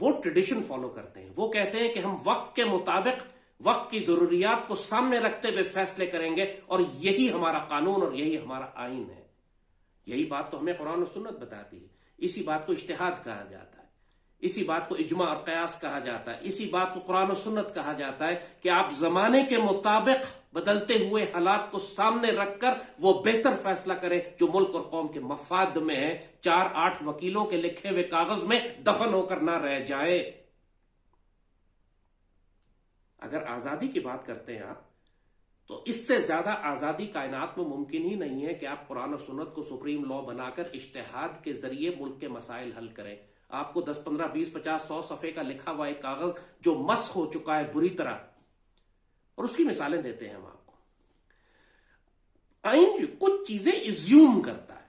وہ tradition follow کرتے ہیں. وہ کہتے ہیں کہ ہم وقت کے مطابق وقت کی ضروریات کو سامنے رکھتے ہوئے فیصلے کریں گے اور یہی ہمارا قانون اور یہی ہمارا آئین ہے. یہی بات تو ہمیں قرآن و سنت بتاتی ہے. اسی بات کو اجتہاد کہا جاتا ہے, اسی بات کو اجماع اور قیاس کہا جاتا ہے, اسی بات کو قرآن و سنت کہا جاتا ہے کہ آپ زمانے کے مطابق بدلتے ہوئے حالات کو سامنے رکھ کر وہ بہتر فیصلہ کریں جو ملک اور قوم کے مفاد میں ہے, 4-8 وکیلوں کے لکھے ہوئے کاغذ میں دفن ہو کر نہ رہ جائے. اگر آزادی کی بات کرتے ہیں آپ, تو اس سے زیادہ آزادی کائنات میں ممکن ہی نہیں ہے کہ آپ قرآن و سنت کو سپریم لا بنا کر اجتہاد کے ذریعے ملک کے مسائل حل کریں. آپ کو 10, 15, 20, 50, 100 صفحے کا لکھا ہوا ایک کاغذ جو مسخ ہو چکا ہے بری طرح, اور اس کی مثالیں دیتے ہیں ہم آپ کو. آئین کچھ چیزیں ایزیوم کرتا ہے.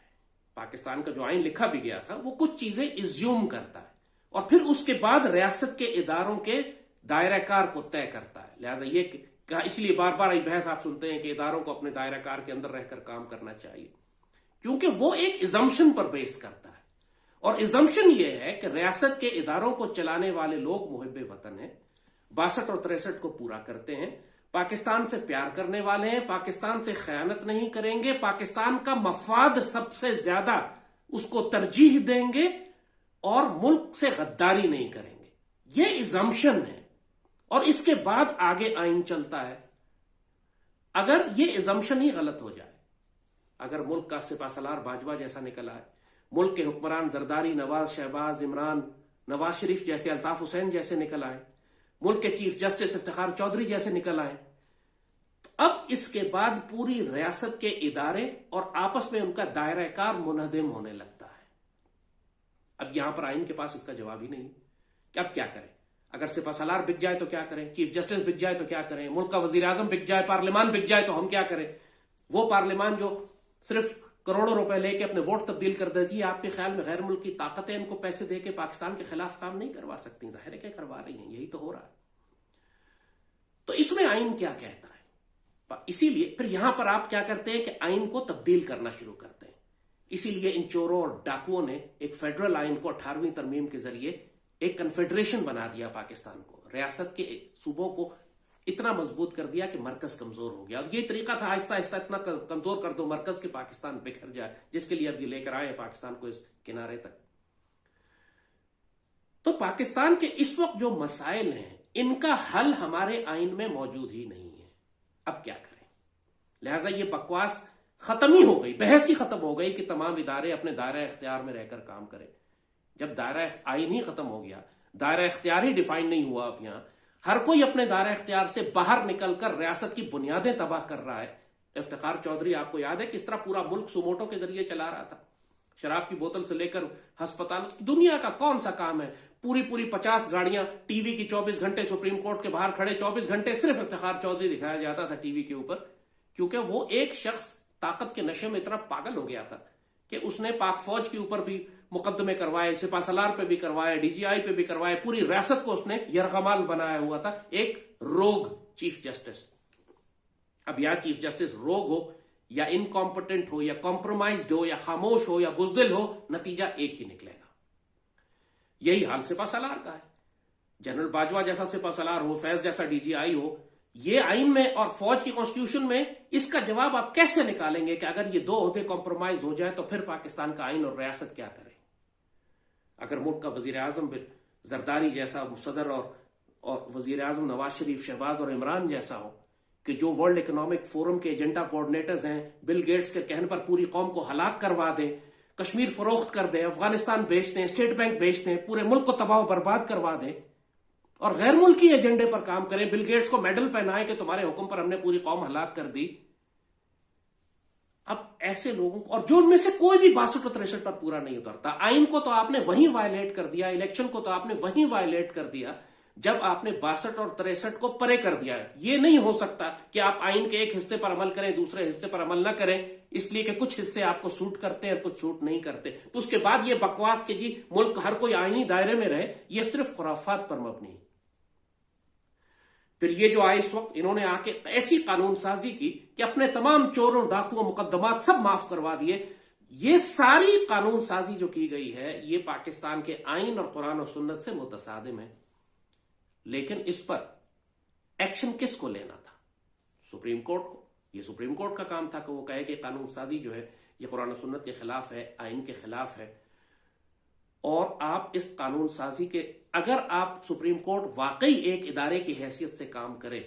پاکستان کا جو آئین لکھا بھی گیا تھا وہ کچھ چیزیں ایزیوم کرتا ہے اور پھر اس کے بعد ریاست کے اداروں کے دائرہ کار کو طے کرتا ہے. لہذا یہ کہا, اس لیے بار بار یہ بحث آپ سنتے ہیں کہ اداروں کو اپنے دائرہ کار کے اندر رہ کر کام کرنا چاہیے, کیونکہ وہ ایک ایزمپشن پر بیس کرتا ہے. اور ایزمپشن یہ ہے کہ ریاست کے اداروں کو چلانے والے لوگ محب وطن ہیں, 62 اور 63 کو پورا کرتے ہیں, پاکستان سے پیار کرنے والے ہیں, پاکستان سے خیانت نہیں کریں گے, پاکستان کا مفاد سب سے زیادہ اس کو ترجیح دیں گے اور ملک سے غداری نہیں کریں گے. یہ ایزمپشن ہے اور اس کے بعد آگے آئین چلتا ہے. اگر یہ ایزمپشن ہی غلط ہو جائے, اگر ملک کا سپہ سالار باجوہ جیسا نکل آئے, ملک کے حکمران زرداری, نواز, شہباز, عمران, نواز شریف جیسے, الطاف حسین جیسے نکل آئے, ملک کے چیف جسٹس افتخار چودھری جیسے نکل آئے, تو اب اس کے بعد پوری ریاست کے ادارے اور آپس میں ان کا دائرہ کار منہدم ہونے لگتا ہے. اب یہاں پر آئین کے پاس اس کا جواب ہی نہیں کہ اب کیا کریں. اگر سپہ سالار بک جائے تو کیا کریں, چیف جسٹس بک جائے تو کیا کریں, ملک کا وزیر اعظم بک جائے, پارلیمان بک جائے تو ہم کیا کریں. وہ پارلیمان جو صرف کروڑوں روپے لے کے اپنے ووٹ تبدیل کر دیتی ہے, آپ کے خیال میں غیر ملکی طاقتیں ان کو پیسے دے کے پاکستان کے خلاف کام نہیں کروا سکتی؟ ظاہر ہے کہ کروا رہی ہیں, یہی تو ہو رہا ہے. تو اس میں آئین کیا کہتا ہے؟ اسی لیے پھر یہاں پر آپ کیا کرتے ہیں کہ آئین کو تبدیل کرنا شروع کرتے ہیں. اسی لیے ان چوروں اور ڈاکوؤں نے ایک فیڈرل آئین کو 18ویں ترمیم کے ذریعے ایک کنفیڈریشن بنا دیا پاکستان کو, ریاست کے صوبوں کو اتنا مضبوط کر دیا کہ مرکز کمزور ہو گیا. اور یہ طریقہ تھا آہستہ آہستہ اتنا کمزور کر دو مرکز کہ پاکستان بکھر جائے, جس کے لیے اب یہ لے کر آئے ہیں پاکستان کو اس کنارے تک. تو پاکستان کے اس وقت جو مسائل ہیں ان کا حل ہمارے آئین میں موجود ہی نہیں ہے. اب کیا کریں؟ لہٰذا یہ بکواس ختم ہی ہو گئی, بحث ہی ختم ہو گئی کہ تمام ادارے اپنے دائرہ اختیار میں رہ کر کام کریں. جب دائرہ آئین ہی ختم ہو گیا, دائرہ اختیار ہی ڈیفائن نہیں ہوا, اب یہاں ہر کوئی اپنے دائرہ اختیار سے باہر نکل کر ریاست کی بنیادیں تباہ کر رہا ہے. افتخار چودھری آپ کو یاد ہے کس طرح پورا ملک سوموٹو کے ذریعے چلا رہا تھا, شراب کی بوتل سے لے کر ہسپتال. دنیا کا کون سا کام ہے پوری 50 گاڑیاں ٹی وی کی 24 گھنٹے سپریم کورٹ کے باہر کھڑے, 24 گھنٹے صرف افتخار چودھری دکھایا جاتا تھا ٹی وی کے اوپر, کیونکہ وہ ایک شخص طاقت کے نشے میں اتنا پاگل ہو گیا تھا کہ اس نے پاک فوج کے اوپر بھی مقدمے کروائے, سپہ سالار پہ بھی کروائے, ڈی جی آئی پہ بھی کروائے, پوری ریاست کو اس نے یرغمال بنایا ہوا تھا, ایک روگ چیف جسٹس. اب یا چیف جسٹس روگ ہو یا انکمپٹنٹ ہو یا کمپرومائزڈ ہو یا خاموش ہو یا بزدل ہو, نتیجہ ایک ہی نکلے گا. یہی حال سپہ سالار کا ہے. جنرل باجوہ جیسا سپہ سالار ہو, فیض جیسا ڈی جی آئی ہو, یہ آئین میں اور فوج کی کانسٹیٹیوشن میں اس کا جواب آپ کیسے نکالیں گے کہ اگر یہ دو عہدے کمپرومائز ہو جائے تو پھر پاکستان کا آئین اور ریاست کیا کرے؟ اگر ملک کا وزیر اعظم زرداری جیسا صدر اور وزیر اعظم نواز شریف, شہباز اور عمران جیسا ہو کہ جو ورلڈ اکنامک فورم کے ایجنڈا کوآرڈینیٹرز ہیں, بل گیٹس کے کہنے پر پوری قوم کو ہلاک کروا دیں, کشمیر فروخت کر دیں, افغانستان بیچ دیں, اسٹیٹ بینک بیچ دیں, پورے ملک کو تباہ و برباد کروا دیں, اور غیر ملکی ایجنڈے پر کام کریں, بل گیٹس کو میڈل پہنائے کہ تمہارے حکم پر ہم نے پوری قوم ہلاک کر دی. اب ایسے لوگوں کو, اور جو ان میں سے کوئی بھی 62 اور 63 پر پورا نہیں اترتا, آئین کو تو آپ نے وہیں وائلیٹ کر دیا, الیکشن کو تو آپ نے وہیں وائلیٹ کر دیا جب آپ نے 62 اور 63 کو پرے کر دیا. یہ نہیں ہو سکتا کہ آپ آئین کے ایک حصے پر عمل کریں, دوسرے حصے پر عمل نہ کریں, اس لیے کہ کچھ حصے آپ کو سوٹ کرتے ہیں اور کچھ سوٹ نہیں کرتے. تو اس کے بعد یہ بکواس کہ جی ملک ہر کوئی آئینی دائرے میں رہے, یہ صرف خرافات پر مبنی. پھر یہ جو آئے اس وقت, انہوں نے آ کے ایسی قانون سازی کی کہ اپنے تمام چوروں, ڈاکوؤں, مقدمات سب معاف کروا دیے. یہ ساری قانون سازی جو کی گئی ہے یہ پاکستان کے آئین اور قرآن و سنت سے متصادم ہے. لیکن اس پر ایکشن کس کو لینا تھا؟ سپریم کورٹ کو. یہ سپریم کورٹ کا کام تھا کہ وہ کہے کہ قانون سازی جو ہے یہ قرآن و سنت کے خلاف ہے، آئین کے خلاف ہے، اور آپ اس قانون سازی کے اگر آپ سپریم کورٹ واقعی ایک ادارے کی حیثیت سے کام کرے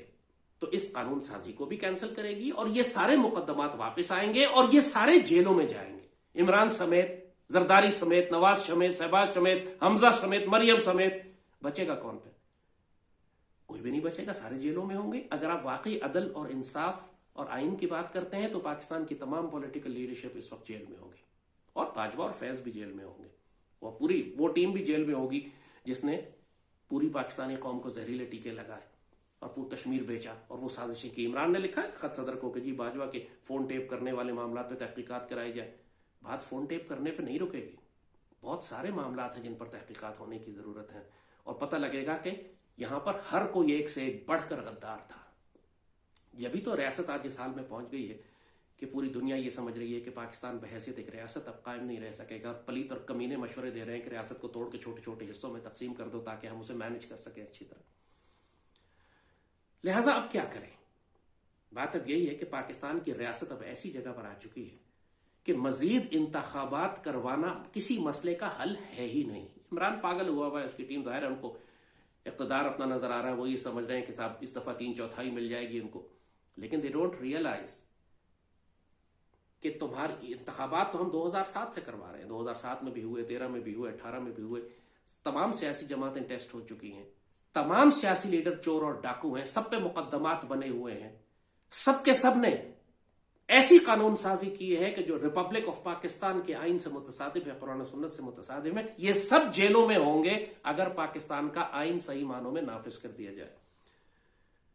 تو اس قانون سازی کو بھی کینسل کرے گی اور یہ سارے مقدمات واپس آئیں گے اور یہ سارے جیلوں میں جائیں گے. عمران سمیت، زرداری سمیت، نواز سمیت، شہباز سمیت، حمزہ سمیت، مریم سمیت. بچے گا کون پہ؟ کوئی بھی نہیں بچے گا، سارے جیلوں میں ہوں گے. اگر آپ واقعی عدل اور انصاف اور آئین کی بات کرتے ہیں تو پاکستان کی تمام پولیٹیکل لیڈرشپ اس وقت جیل میں ہوگی، اور باجوہ اور فیض بھی جیل میں ہوں گے، اور پوری وہ ٹیم بھی جیل میں ہوگی جس نے پوری پاکستانی قوم کو زہریلے ٹیکے لگائے اور پورا کشمیر بیچا اور وہ سازشیں کی. عمران نے لکھا ہے خط صدر کو کہ جی باجوہ کے فون ٹیپ کرنے والے معاملات پہ تحقیقات کرائی جائے. بات فون ٹیپ کرنے پہ نہیں رکے گی، بہت سارے معاملات ہیں جن پر تحقیقات ہونے کی ضرورت ہے، اور پتہ لگے گا کہ یہاں پر ہر کوئی ایک سے ایک بڑھ کر غدار تھا. یہ بھی تو ریاست آج اس حال میں پہنچ گئی ہے کہ پوری دنیا یہ سمجھ رہی ہے کہ پاکستان بحیثیت ایک ریاست اب قائم نہیں رہ سکے گا. پلیت اور کمینے مشورے دے رہے ہیں کہ ریاست کو توڑ کے چھوٹے چھوٹے حصوں میں تقسیم کر دو تاکہ ہم اسے مینج کر سکیں اچھی طرح. لہٰذا اب کیا کریں؟ بات اب یہی ہے کہ پاکستان کی ریاست اب ایسی جگہ پر آ چکی ہے کہ مزید انتخابات کروانا کسی مسئلے کا حل ہے ہی نہیں. عمران پاگل ہوا ہے، اس کی ٹیم ظاہر ہے ان کو اقتدار اپنا نظر آ رہا ہے، وہ یہ سمجھ رہے ہیں کہ صاحب اس دفعہ 3/4 مل جائے گی ان کو، لیکن دے ڈونٹ ریئلائز کہ تمہاری انتخابات تو ہم 2007 سے کروا رہے ہیں. 2007 میں بھی ہوئے، 13 میں بھی ہوئے، 18 میں بھی ہوئے. تمام سیاسی جماعتیں ٹیسٹ ہو چکی ہیں، تمام سیاسی لیڈر چور اور ڈاکو ہیں، سب پہ مقدمات بنے ہوئے ہیں، سب کے سب نے ایسی قانون سازی کی ہے کہ جو ریپبلک آف پاکستان کے آئین سے متصادم ہے، قرآن و سنت سے متصادم ہے. یہ سب جیلوں میں ہوں گے اگر پاکستان کا آئین صحیح معنوں میں نافذ کر دیا جائے.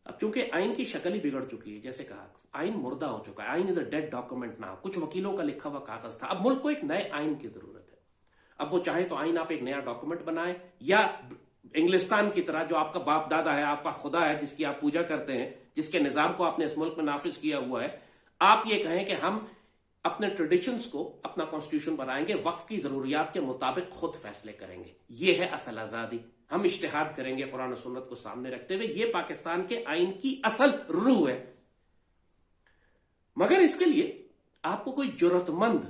اب چونکہ آئین کی شکل ہی بگڑ چکی ہے، جیسے کہا آئین مردہ ہو چکا ہے، آئین از اے ڈیڈ ڈاکومنٹ نہ، کچھ وکیلوں کا لکھا ہوا کاغذ تھا. اب ملک کو ایک نئے آئین کی ضرورت ہے. اب وہ چاہے تو آئین آپ ایک نیا ڈاکومنٹ بنائیں، یا انگلستان کی طرح جو آپ کا باپ دادا ہے، آپ کا خدا ہے جس کی آپ پوجا کرتے ہیں، جس کے نظام کو آپ نے اس ملک میں نافذ کیا ہوا ہے، آپ یہ کہیں کہ ہم اپنے ٹریڈیشنز کو اپنا کانسٹیٹیوشن بنائیں گے، وقت کی ضروریات کے مطابق خود فیصلے کریں گے. یہ ہے اصل آزادی. ہم اجتہاد کریں گے قرآن و سنت کو سامنے رکھتے ہوئے. یہ پاکستان کے آئین کی اصل روح ہے. مگر اس کے لیے آپ کو کوئی جرأت مند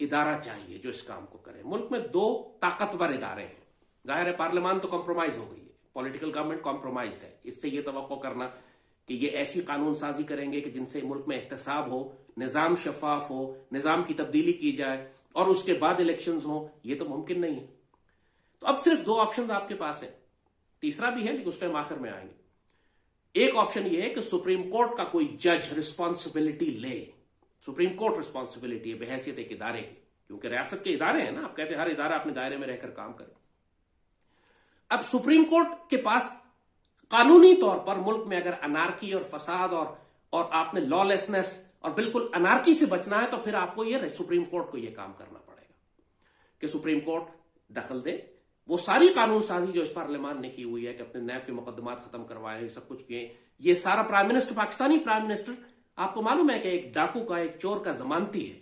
ادارہ چاہیے جو اس کام کو کرے. ملک میں 2 طاقتور ادارے ہیں. ظاہر ہے پارلیمان تو کمپرومائز ہو گئی ہے، پولیٹیکل گورنمنٹ کمپرومائزڈ ہے. اس سے یہ توقع کرنا کہ یہ ایسی قانون سازی کریں گے کہ جن سے ملک میں احتساب ہو، نظام شفاف ہو، نظام کی تبدیلی کی جائے اور اس کے بعد الیکشنز ہوں، یہ تو ممکن نہیں ہے. تو اب صرف 2 آپشنز آپ کے پاس ہیں. تیسرا بھی ہے لیکن اس پہ ہم آخر میں آئیں گے. ایک آپشن یہ ہے کہ سپریم کورٹ کا کوئی جج رسپانسبلٹی لے. سپریم کورٹ رسپانسبلٹی ہے بحیثیت ایک ادارے کی، کیونکہ ریاست کے ادارے ہیں نا، آپ کہتے ہیں ہر ادارہ اپنے دائرے میں رہ کر کام کرے. اب سپریم کورٹ کے پاس قانونی طور پر ملک میں اگر انارکی اور فساد اور آپ نے لا لیسنس اور بالکل انارکی سے بچنا ہے تو پھر آپ کو یہ سپریم کورٹ کو یہ کام کرنا پڑے گا کہ سپریم کورٹ دخل دے. وہ ساری قانون سازی جو اس پارلیمان نے کی ہوئی ہے کہ اپنے نیب کے مقدمات ختم کروائے، سب کچھ کیے، یہ سارا prime minister, Pakistani prime minister, آپ کو معلوم ہے کہ ایک ڈاکو کا، ایک چور کا ضمانتی ہے،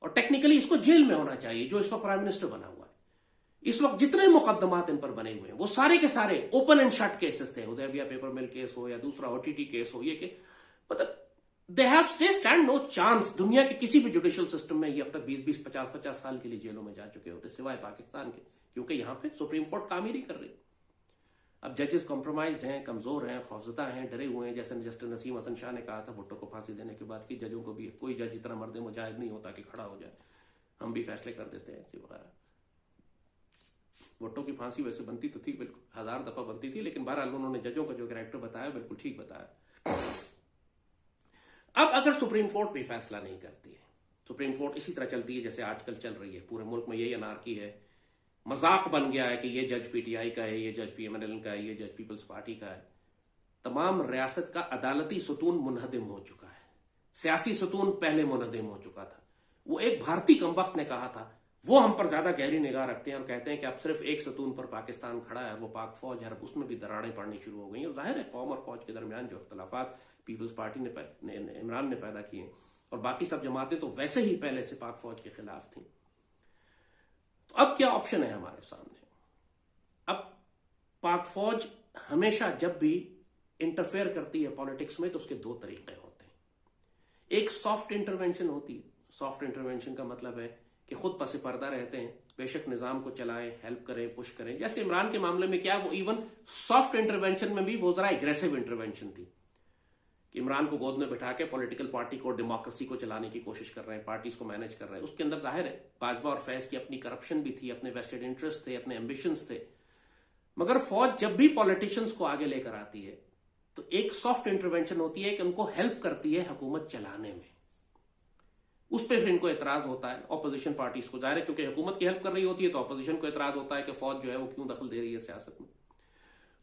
اور ٹیکنیکلی اس کو جیل میں ہونا چاہیے جو اس وقت پرائم منسٹر بنا ہوا ہے. اس وقت جتنے مقدمات ان پر بنے ہوئے ہیں وہ سارے کے سارے اوپن اینڈ شٹ کیسز تھے. ادیبیہ پیپر مل کیس ہو یا دوسرا OTT کیس ہو، یہ کہ مطلب they stand no chance. دنیا کے کسی بھی جوڈیشل سسٹم میں یہ اب تک 20 50 سال کے لیے جیلوں میں جا چکے ہوتے سوائے پاکستان کے، کیونکہ یہاں پہ سپریم کورٹ کام ہی نہیں کر رہی. اب ججز کمپرومائزڈ ہیں، کمزور ہیں، خوفزدہ ہیں، ڈرے ہوئے ہیں. جیسے جسٹس نسیم حسن شاہ نے کہا تھا بھٹو کو پھانسی دینے کے بعد کہ ججوں کو بھی کوئی جج اتنا مرد مجاہد نہیں ہوتا کہ کھڑا ہو جائے، ہم بھی فیصلے کر دیتے ہیں وغیرہ. بھٹو کی پھانسی ویسے بنتی تو تھی، بالکل 1000 دفعہ بنتی تھی، لیکن بہرحال انہوں نے ججوں کا جو کریکٹر بتایا بالکل ٹھیک بتایا. اب اگر سپریم کورٹ بھی فیصلہ نہیں کرتی ہے، سپریم کورٹ اسی طرح چلتی ہے جیسے آج کل چل رہی ہے، پورے ملک میں یہی انارکی ہے، مذاق بن گیا ہے کہ یہ جج PTI کا ہے، یہ جج PMLN کا ہے، یہ جج پیپلز پارٹی کا ہے. تمام ریاست کا عدالتی ستون منہدم ہو چکا ہے، سیاسی ستون پہلے منہدم ہو چکا تھا. وہ ایک بھارتی کم وقت نے کہا تھا، وہ ہم پر زیادہ گہری نگاہ رکھتے ہیں اور کہتے ہیں کہ اب صرف ایک ستون پر پاکستان کھڑا ہے، وہ پاک فوج ہے. اس میں بھی دراڑیں پڑنی شروع ہو گئی، اور ظاہر ہے قوم اور فوج کے درمیان جو اختلافات پیپلز پارٹی نے عمران نے پیدا کیے اور باقی سب جماعتیں تو ویسے ہی پہلے سے پاک فوج کے خلاف تھیں. تو اب کیا آپشن ہے ہمارے سامنے؟ اب پاک فوج ہمیشہ جب بھی انٹرفیئر کرتی ہے پالیٹکس میں تو اس کے دو طریقے ہوتے ہیں. ایک سافٹ انٹرونشن ہوتی ہے. سافٹ انٹرونشن کا مطلب ہے کہ خود پس پردہ رہتے ہیں, بے شک نظام کو چلائیں, ہیلپ کریں, پش کریں. جیسے عمران کے معاملے میں کیا, وہ ایون سافٹ انٹرونشن میں بھی وہ ذرا اگریسو انٹرونشن تھی کہ عمران کو گود میں بٹھا کے پولیٹیکل پارٹی کو, ڈیموکریسی کو چلانے کی کوشش کر رہے ہیں, پارٹیز کو مینج کر رہے ہیں. اس کے اندر ظاہر ہے باجوہ اور فیض کی اپنی کرپشن بھی تھی, اپنے ویسٹڈ انٹرسٹ تھے, اپنے ایمبیشنز تھے. مگر فوج جب بھی پولیٹیشنز کو آگے لے کر آتی ہے تو ایک سافٹ انٹرونشن ہوتی ہے کہ ان کو ہیلپ کرتی ہے حکومت چلانے میں. اس پہ پھر ان کو اعتراض ہوتا ہے اپوزیشن پارٹیز کو, ظاہر ہے کیونکہ حکومت کی ہیلپ کر رہی ہوتی ہے تو اپوزیشن کو اعتراض ہوتا ہے کہ فوج جو ہے وہ کیوں دخل دے رہی ہے سیاست میں.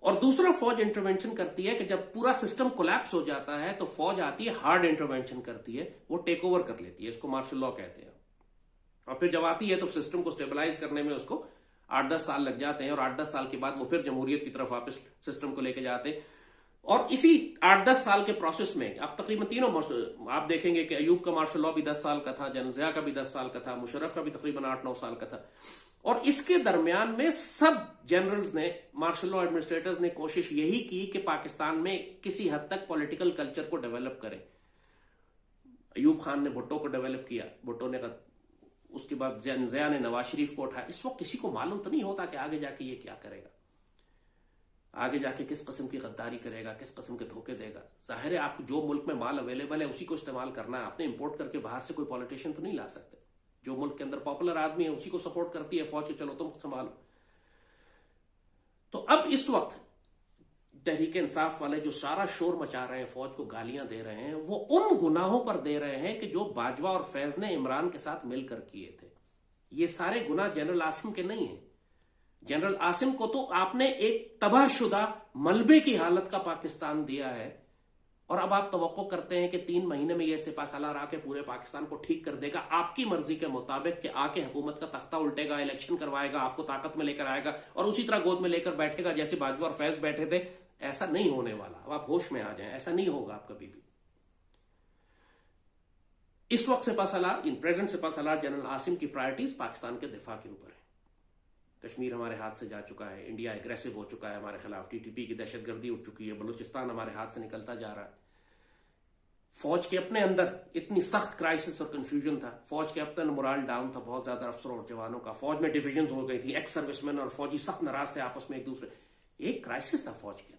اور دوسرا فوج انٹرونشن کرتی ہے کہ جب پورا سسٹم کولیپس ہو جاتا ہے تو فوج آتی ہے, ہارڈ انٹرونشن کرتی ہے, وہ ٹیک اوور کر لیتی ہے. اس کو مارشل لاء کہتے ہیں. اور پھر جب آتی ہے تو سسٹم کو سٹیبلائز کرنے میں اس کو 8-10 سال لگ جاتے ہیں, اور 8-10 سال کے بعد وہ پھر جمہوریت کی طرف واپس سسٹم کو لے کے جاتے ہیں. اور اسی 8-10 سال کے پروسیس میں اب تقریباً تینوں آپ دیکھیں گے کہ ایوب کا مارشل لاء بھی 10 سال کا تھا, جنرل ضیاء کا بھی 10 سال کا تھا, مشرف کا بھی تقریباً 8-9 سال کا تھا. اور اس کے درمیان میں سب جنرلز نے, مارشل لاء ایڈمنسٹریٹرز نے کوشش یہی کی کہ پاکستان میں کسی حد تک پولیٹیکل کلچر کو ڈیولپ کرے. ایوب خان نے بھٹو کو ڈیولپ کیا, بھٹو نے, اس کے بعد ضیاء نے نواز شریف کو اٹھایا. اس وقت کسی کو معلوم تو نہیں ہوتا کہ آگے جا کے یہ کیا کرے گا, آگے جا کے کس قسم کی غداری کرے گا, کس قسم کے دھوکے دے گا. ظاہر ہے آپ جو ملک میں مال اویلیبل ہے اسی کو استعمال کرنا ہے. آپ نے امپورٹ کر کے باہر سے کوئی پولیٹیشین تو نہیں لا سکتے. جو ملک کے اندر پاپولر آدمی ہے اسی کو سپورٹ کرتی ہے فوج کے, چلو تم سنبھالو. تو اب اس وقت تحریک انصاف والے جو سارا شور مچا رہے ہیں, فوج کو گالیاں دے رہے ہیں, وہ ان گناہوں پر دے رہے ہیں کہ جو باجوہ اور فیض نے عمران کے ساتھ مل کر کیے تھے. یہ سارے گناہ جنرل عاصم کے نہیں ہیں. جنرل عاصم کو تو آپ نے ایک تباہ شدہ ملبے کی حالت کا پاکستان دیا ہے, اور اب آپ توقع کرتے ہیں کہ 3 مہینے میں یہ سپہ سالار آ کے پورے پاکستان کو ٹھیک کر دے گا آپ کی مرضی کے مطابق, کہ آ کے حکومت کا تختہ الٹے گا, الیکشن کروائے گا, آپ کو طاقت میں لے کر آئے گا اور اسی طرح گود میں لے کر بیٹھے گا جیسے باجوہ اور فیض بیٹھے تھے. ایسا نہیں ہونے والا. اب آپ ہوش میں آ جائیں, ایسا نہیں ہوگا آپ کبھی بھی. اس وقت سپہ سالار, ان پریزنٹ سپہ سالار جنرل عاصم کی پرائرٹیز پاکستان کے دفاع کے اوپر ہے. کشمیر ہمارے ہاتھ سے جا چکا ہے, انڈیا ایگریسو ہو چکا ہے ہمارے خلاف, ٹی ٹی پی کی دہشت گردی اٹھ چکی ہے, بلوچستان ہمارے ہاتھ سے نکلتا جا رہا ہے. فوج کے اپنے اندر اتنی سخت کرائسس اور کنفیوژن تھا, فوج کے اپنا مورال ڈاؤن تھا بہت زیادہ افسروں اور جوانوں کا, فوج میں ڈویژنز ہو گئی تھی, ایکس سروس مین اور فوجی سخت ناراض تھے آپس میں ایک دوسرے. ایک کرائسس تھا فوج کے اندر.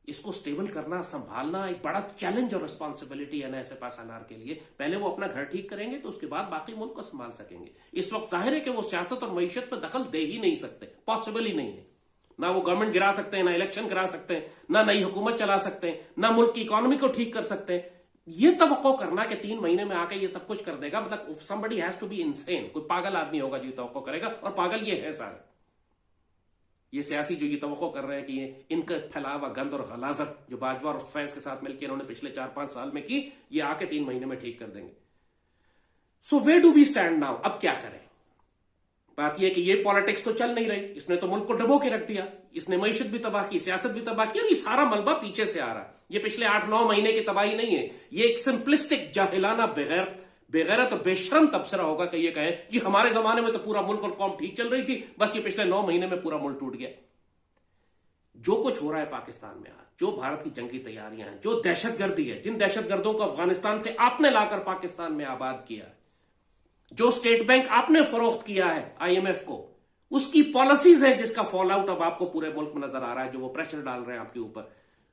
اس کو سٹیبل کرنا, سنبھالنا ایک بڑا چیلنج اور رسپانسبلٹی ہے نئے سپہ سالار کے لیے. پہلے وہ اپنا گھر ٹھیک کریں گے تو اس کے بعد باقی ملک کو سنبھال سکیں گے. اس وقت ظاہر ہے کہ وہ سیاست اور معیشت پہ دخل دے ہی نہیں سکتے, پاسبل ہی نہیں ہے. نہ وہ گورنمنٹ گرا سکتے ہیں, نہ الیکشن کرا سکتے ہیں, نہ نئی حکومت چلا سکتے ہیں, نہ ملک کی اکانومی کو ٹھیک کر سکتے ہیں. یہ توقع کرنا کہ 3 مہینے میں آ کے یہ سب کچھ کر دے گا, مطلب somebody has to be insane. کوئی پاگل آدمی ہوگا جو یہ توقع کرے گا, اور پاگل یہ ہے سارے. یہ سیاسی جو یہ توقع کر رہے ہیں کہ یہ ان کا پھیلا ہوا گند اور غلاظت جو باجوہ اور فیض کے ساتھ مل کے انہوں نے پچھلے 4-5 سال میں کی, یہ آ کے 3 مہینے میں ٹھیک کر دیں گے. So where do we stand now? اب کیا کریں؟ بات یہ کہ یہ پالیٹکس تو چل نہیں رہی, اس نے تو ملک کو ڈبو کے رکھ دیا, اس نے معیشت بھی تباہ کی, سیاست بھی تباہ کی, اور یہ سارا ملبہ پیچھے سے آ رہا ہے. یہ پچھلے 8-9 مہینے کی تباہی نہیں ہے, یہ ایک سمپلسٹک جاہلانہ بغیرت اور بے شرم تبصرہ ہوگا کہ یہ کہیں کہ ہمارے زمانے میں تو پورا ملک اور قوم ٹھیک چل رہی تھی, بس یہ پچھلے 9 مہینے میں پورا ملک ٹوٹ گیا. جو کچھ ہو رہا ہے پاکستان میں آج, جو بھارت کی جنگی تیاریاں ہیں, جو دہشت گردی ہے, جن دہشت گردوں کو افغانستان سے آپ نے لا کر پاکستان میں آباد کیا ہے, جو اسٹیٹ بینک آپ نے فروخت کیا ہے IMF کو, اس کی پالیسیز ہے جس کا فال آؤٹ اب آپ کو پورے ملک میں نظر آ رہا ہے. جو وہ پریشر ڈال رہے ہیں آپ کے اوپر,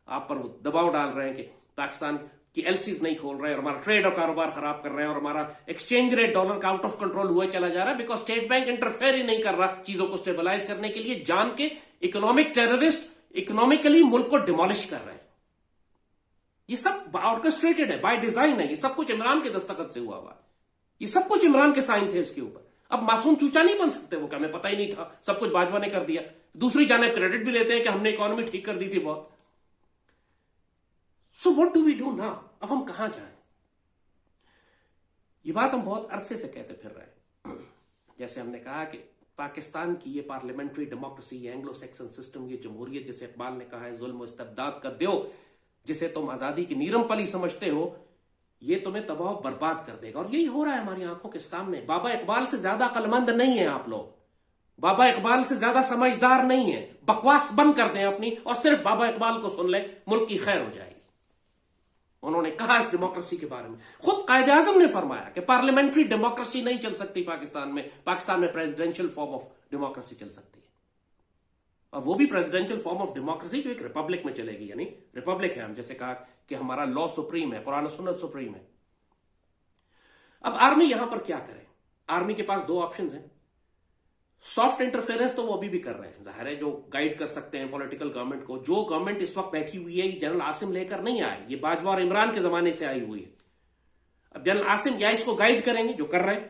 آپ پر وہ دباؤ ڈال رہے ہیں کہ پاکستان کی LCs نہیں کھول رہے ہیں, اور ہمارا ٹریڈ اور کاروبار خراب کر رہے ہیں, اور ہمارا ایکسچینج ریٹ ڈالر کا آؤٹ آف کنٹرول ہوئے چلا جا رہا ہے, بیکاز اسٹیٹ بینک انٹرفیئر ہی نہیں کر رہا چیزوں کو اسٹیبلائز کرنے کے لیے, جان کے اکنامک ٹیررسٹ اکنامکلی ملک کو ڈیمولش کر رہے ہیں. یہ سب آرکسٹریٹڈ ہے, بائی ڈیزائن ہے, یہ سب کچھ عمران کے دستخط سے ہوا ہوا, یہ سب کچھ عمران کے سائن تھے اس کے اوپر. اب معصوم چوچا نہیں بن سکتے وہ کہ ہمیں پتہ ہی نہیں تھا, سب کچھ باجوہ نے کر دیا. دوسری جانب کریڈٹ بھی لیتے ہیں کہ ہم نے اکانومی ٹھیک کر دی تھی بہت. So what do we do now? اب ہم کہاں جائیں؟ یہ بات ہم بہت عرصے سے کہتے پھر رہے ہیں. جیسے ہم نے کہا کہ پاکستان کی یہ پارلیمنٹری ڈیموکریسی, یہ اینگلو سیکسن سسٹم, یہ جمہوریت جسے اقبال نے کہا ہے ظلم و استبداد کا دیو, جسے تم آزادی کی نیرم پلی سمجھتے ہو, یہ تمہیں تباہ و برباد کر دے گا. اور یہی ہو رہا ہے ہماری آنکھوں کے سامنے. بابا اقبال سے زیادہ عقلمند نہیں ہیں آپ لوگ, بابا اقبال سے زیادہ سمجھدار نہیں ہیں. بکواس بند کر دیں اپنی اور صرف بابا اقبال کو سن لیں, ملک کی خیر ہو جائے گی. انہوں نے کہا اس ڈیموکریسی کے بارے میں, خود قائد اعظم نے فرمایا کہ پارلیمنٹری ڈیموکریسی نہیں چل سکتی پاکستان میں پریزیڈینشل فارم آف ڈیموکریسی چل سکتی ہے. اور وہ بھی پریزیڈینشل فارم آف ڈیموکریسی جو ایک ریپبلک میں چلے گی, یعنی ریپبلک ہے, ہم جیسے کہا کہ ہمارا لا سپریم ہے, قرآن و سنت سپریم ہے. اب آرمی یہاں پر کیا کرے؟ آرمی کے پاس دو آپشنز ہیں. سافٹ انٹرفیئرنس تو وہ ابھی بھی کر رہے ہیں, ظاہر ہے, جو گائیڈ کر سکتے ہیں پولیٹیکل گورنمنٹ کو. جو گورنمنٹ اس وقت بیٹھی ہوئی ہے جنرل عاصم لے کر نہیں آئے, یہ باجوہ اور عمران کے زمانے سے آئی ہوئی ہے. اب جنرل عاصم یا اس کو گائیڈ کریں گے, جو کر رہے ہیں.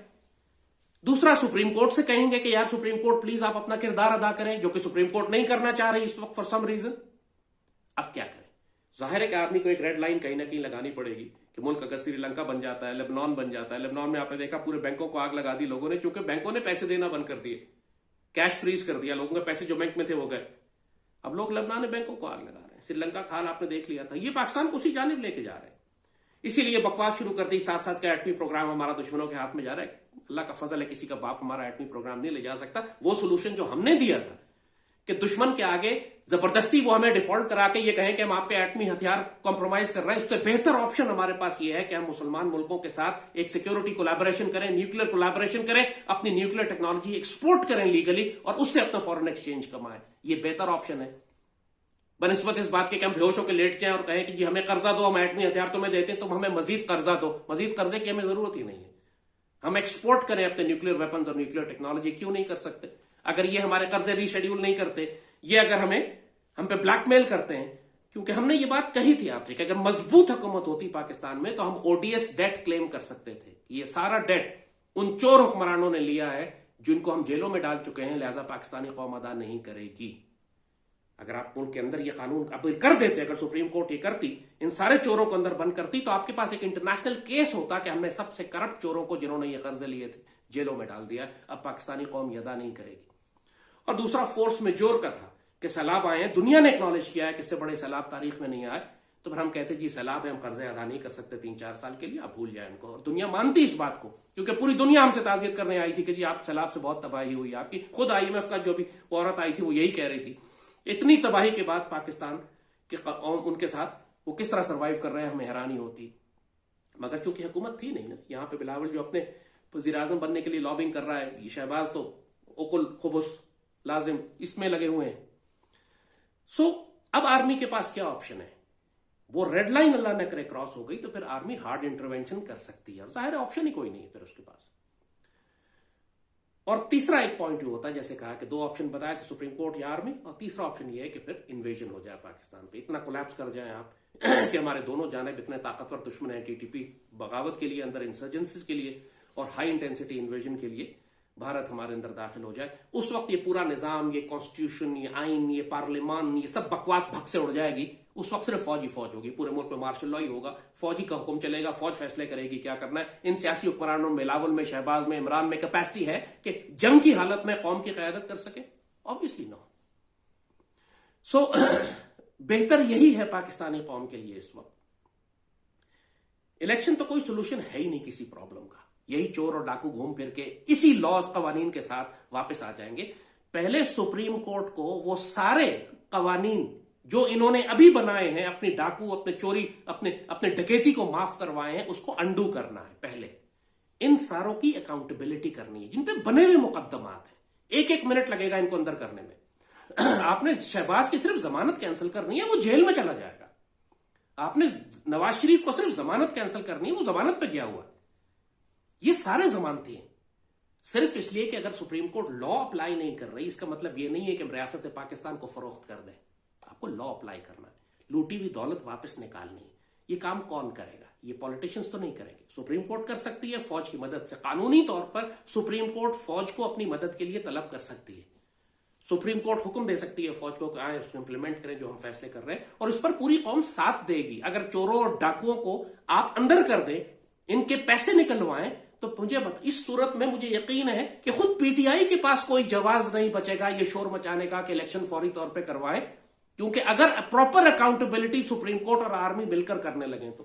دوسرا, سپریم کورٹ سے کہیں گے کہ یار سپریم کورٹ پلیز آپ اپنا کردار ادا کریں, جو کہ سپریم کورٹ نہیں کرنا چاہ رہی اس وقت فار سم ریزن. اب کیا کریں؟ ظاہر ہے کہ آرمی کو ایک ریڈ لائن کہیں نہ کہیں لگانی پڑے گی کہ ملک اگر سری لنکا بن جاتا ہے, لیبنان بن جاتا ہے, لیبنان میں آپ نے دیکھا پورے بینکوں کو آگ لگا دی لوگوں نے, کیونکہ بینکوں نے پیسے دینا بند کر دیے, کیش فریز کر دیا, لوگوں کے پیسے جو بینک میں تھے وہ گئے. اب لوگ لبنان میں بینکوں کو آگ لگا رہے ہیں. سری لنکا کا حال آپ نے دیکھ لیا تھا. یہ پاکستان کو اسی جانب لے کے جا رہے ہیں. اسی لیے بکواس شروع کر دی, ساتھ ساتھ کا ایٹمی پروگرام ہمارا دشمنوں کے ہاتھ میں جا رہا ہے. اللہ کا فضل ہے, کسی کا باپ ہمارا ایٹمی پروگرام نہیں لے جا سکتا. وہ سولوشن جو ہم نے دیا تھا کہ دشمن کے آگے زبردستی وہ ہمیں ڈیفالٹ کرا کے یہ کہیں کہ ہم آپ کے ایٹمی ہتھیار کمپرومائز کر رہے ہیں, اس سے بہتر آپشن ہمارے پاس یہ ہے کہ ہم مسلمان ملکوں کے ساتھ ایک سیکیورٹی کولیبریشن کریں, نیوکلیر کولیبریشن کریں, اپنی نیوکلیر ٹیکنالوجی ایکسپورٹ کریں لیگلی, اور اس سے اپنا فورن ایکسچینج کمائیں. یہ بہتر آپشن ہے بنسبت اس بات کے کہ ہم بے ہوش ہو کے لیٹ جائیں اور کہیں کہ جی ہمیں قرضہ دو, ہم ایٹمی ہتھیار تمہیں دیتے ہیں, تم ہمیں مزید قرضہ دو. مزید قرضے کی ہمیں ضرورت ہی نہیں ہے. ہم ایکسپورٹ کریں اپنے نیوکلیر ویپنز اور نیوکلیر ٹیکنالوجی. کیوں نہیں کر سکتے؟ اگر یہ ہمارے قرضے ری شیڈیول نہیں کرتے, یہ اگر ہم پہ بلیک میل کرتے ہیں, کیونکہ ہم نے یہ بات کہی تھی آپ سے کہ اگر مضبوط حکومت ہوتی پاکستان میں تو ہم او ڈی ایس ڈیٹ کلیم کر سکتے تھے. یہ سارا ڈیٹ ان چور حکمرانوں نے لیا ہے جن کو ہم جیلوں میں ڈال چکے ہیں, لہذا پاکستانی قوم ادا نہیں کرے گی. اگر آپ ملک کے اندر یہ قانون اب کر دیتے, اگر سپریم کورٹ یہ کرتی, ان سارے چوروں کو اندر بند کرتی, تو آپ کے پاس ایک انٹرنیشنل کیس ہوتا کہ ہم نے سب سے کرپٹ چوروں کو جنہوں نے یہ قرضے لیے تھے جیلوں میں ڈال دیا. اب پاکستانی قوم یہ ادا نہیں کرے گی. اور دوسرا فورس میجور کا تھا کہ سیلاب آئے ہیں, دنیا نے اکنالج کیا ہے کہ اس سے بڑے سیلاب تاریخ میں نہیں آئے, تو پھر ہم کہتے جی سیلاب ہے, ہم قرضے ادا نہیں کر سکتے 3-4 سال کے لیے, آپ بھول جائیں ان کو. اور دنیا مانتی اس بات کو, کیونکہ پوری دنیا ہم سے تعزیت کرنے آئی تھی کہ جی آپ سیلاب سے بہت تباہی ہوئی آپ کی. خود IMF کا جو بھی عورت آئی تھی وہ یہی کہہ رہی تھی. اتنی تباہی کے بعد پاکستان کے ان کے ساتھ وہ کس طرح سروائیو کر رہے ہیں, ہمیں حیرانی ہوتی. مگر چونکہ حکومت تھی نہیں نا, یہاں پہ بلاول جو اپنے وزیر اعظم بننے کے لیے لابنگ کر رہا ہے, یہ شہباز تو اوکل خبس لازم اس میں لگے ہوئے ہیں. سو اب آرمی کے پاس کیا آپشن ہے؟ وہ ریڈ لائن اللہ نہ کرے کراس ہو گئی تو پھر آرمی ہارڈ انٹروینشن کر سکتی ہے, اور ظاہر آپشن ہی کوئی نہیں ہے پھر اس کے پاس. اور تیسرا ایک پوائنٹ یہ ہوتا ہے, جیسے کہا کہ دو آپشن بتائے تھے, سپریم کورٹ یا آرمی, اور تیسرا آپشن یہ ہے کہ پھر انویژن ہو جائے پاکستان پہ, اتنا کولیپس کر جائیں آپ کہ ہمارے دونوں جانب اتنے طاقتور دشمن ہیں, TTP بغاوت کے لیے اندر, انسرجنسز کے لیے, اور ہائی انٹینسٹی انویژن کے لیے بھارت ہمارے اندر داخل ہو جائے. اس وقت یہ پورا نظام, یہ کانسٹیٹیوشن, یہ آئین, یہ پارلیمان, یہ سب بکواس بھگ سے اڑ جائے گی. اس وقت صرف فوج ہی فوج ہوگی, پورے ملک میں مارشل لا ہی ہوگا, فوجی کا حکم چلے گا, فوج فیصلے کرے گی کیا کرنا ہے. ان سیاسی حکمرانوں میں, بلاول میں, شہباز میں, عمران میں کیپیسٹی ہے کہ جنگ کی حالت میں قوم کی قیادت کر سکے؟ Obviously no. سو بہتر یہی ہے پاکستانی قوم کے لیے اس وقت. الیکشن تو کوئی سولوشن ہے ہی نہیں کسی پرابلم کا. یہی چور اور ڈاکو گھوم پھر کے اسی لاز قوانین کے ساتھ واپس آ جائیں گے. پہلے سپریم کورٹ کو وہ سارے قوانین جو انہوں نے ابھی بنائے ہیں, اپنی ڈاکو, اپنے چوری, اپنے ڈکیتی کو معاف کروائے ہیں, اس کو انڈو کرنا ہے. پہلے ان ساروں کی اکاؤنٹیبلٹی کرنی ہے, جن پہ بنے ہوئے مقدمات ہیں. 1-1 منٹ لگے گا ان کو اندر کرنے میں. آپ نے شہباز کی صرف ضمانت کینسل کرنی ہے, وہ جیل میں چلا جائے گا. آپ نے نواز شریف کو صرف ضمانت کینسل کرنی ہے, وہ ضمانت پہ گیا ہوا ہے. یہ سارے ضمانتی ہیں, صرف اس لیے کہ اگر سپریم کورٹ لا اپلائی نہیں کر رہی, اس کا مطلب یہ نہیں ہے کہ ہم ریاست پاکستان کو فروخت کر دیں. آپ کو لا اپلائی کرنا ہے, لوٹی ہوئی دولت واپس نکالنی ہے. یہ کام کون کرے گا؟ یہ پولیٹیشنز تو نہیں کریں گے. سپریم کورٹ کر سکتی ہے فوج کی مدد سے. قانونی طور پر سپریم کورٹ فوج کو اپنی مدد کے لیے طلب کر سکتی ہے. سپریم کورٹ حکم دے سکتی ہے فوج کو کہ آئیں اس کو امپلیمنٹ کریں جو ہم فیصلے کر رہے ہیں, اور اس پر پوری قوم ساتھ دے گی. اگر چوروں اور ڈاکوؤں کو آپ اندر کر دیں, ان کے پیسے نکلوائیں, تو مجھے اس صورت میں مجھے یقین ہے کہ خود پی ٹی آئی کے پاس کوئی جواز نہیں بچے گا یہ شور مچانے کا کہ الیکشن فوری طور پہ کروائے. کیونکہ اگر پراپر اکاؤنٹیبلٹی سپریم کورٹ اور آرمی مل کر کرنے لگیں تو